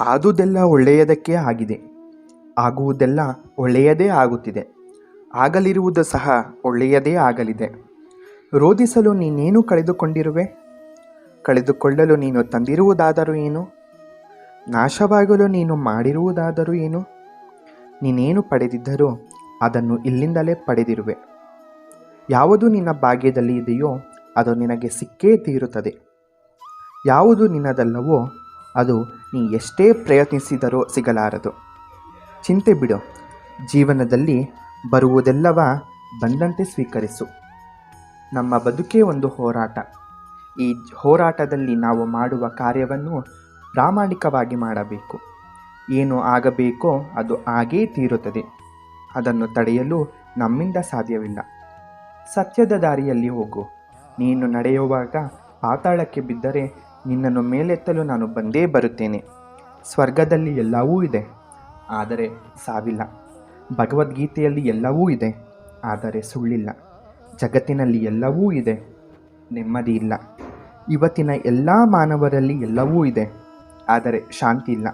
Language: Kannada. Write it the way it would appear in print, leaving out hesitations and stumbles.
ಆದುದೆಲ್ಲ ಒಳ್ಳೆಯದಕ್ಕೆ ಆಗಿದೆ, ಆಗುವುದೆಲ್ಲ ಒಳ್ಳೆಯದೇ ಆಗುತ್ತಿದೆ, ಆಗಲಿರುವುದು ಸಹ ಒಳ್ಳೆಯದೇ ಆಗಲಿದೆ. ರೋಧಿಸಲು ನೀನೇನು ಕಳೆದುಕೊಂಡಿರುವೆ? ಕಳೆದುಕೊಳ್ಳಲು ನೀನು ತಂದಿರುವುದಾದರೂ ಏನು? ನಾಶವಾಗಲು ನೀನು ಮಾಡಿರುವುದಾದರೂ ಏನು? ನೀನೇನು ಪಡೆದಿದ್ದರೂ ಅದನ್ನು ಇಲ್ಲಿಂದಲೇ ಪಡೆದಿರುವೆ. ಯಾವುದು ನಿನ್ನ ಭಾಗ್ಯದಲ್ಲಿ ಇದೆಯೋ ಅದು ನಿನಗೆ ಸಿಕ್ಕೇ ತೀರುತ್ತದೆ. ಯಾವುದು ನಿನ್ನದಲ್ಲವೋ ಅದು ನೀ ಎಷ್ಟೇ ಪ್ರಯತ್ನಿಸಿದರೂ ಸಿಗಲಾರದು. ಚಿಂತೆ ಬಿಡು, ಜೀವನದಲ್ಲಿ ಬರುವುದೆಲ್ಲವ ಬಂದಂತೆ ಸ್ವೀಕರಿಸು. ನಮ್ಮ ಬದುಕೇ ಒಂದು ಹೋರಾಟ. ಈ ಹೋರಾಟದಲ್ಲಿ ನಾವು ಮಾಡುವ ಕಾರ್ಯವನ್ನು ಪ್ರಾಮಾಣಿಕವಾಗಿ ಮಾಡಬೇಕು. ಏನು ಆಗಬೇಕೋ ಅದು ಆಗೇ ತೀರುತ್ತದೆ. ಅದನ್ನು ತಡೆಯಲು ನಮ್ಮಿಂದ ಸಾಧ್ಯವಿಲ್ಲ. ಸತ್ಯದ ದಾರಿಯಲ್ಲಿ ಹೋಗು. ನೀನು ನಡೆಯುವಾಗ ಪಾತಾಳಕ್ಕೆ ಬಿದ್ದರೆ ನಿನ್ನನ್ನು ಮೇಲೆತ್ತಲು ನಾನು ಬಂದೇ ಬರುತ್ತೇನೆ. ಸ್ವರ್ಗದಲ್ಲಿ ಎಲ್ಲವೂ ಇದೆ, ಆದರೆ ಸಾವಿಲ್ಲ. ಭಗವದ್ಗೀತೆಯಲ್ಲಿ ಎಲ್ಲವೂ ಇದೆ, ಆದರೆ ಸುಳ್ಳಿಲ್ಲ. ಜಗತ್ತಿನಲ್ಲಿ ಎಲ್ಲವೂ ಇದೆ, ನೆಮ್ಮದಿ ಇಲ್ಲ. ಇವತ್ತಿನ ಎಲ್ಲ ಮಾನವರಲ್ಲಿ ಎಲ್ಲವೂ ಇದೆ, ಆದರೆ ಶಾಂತಿ ಇಲ್ಲ.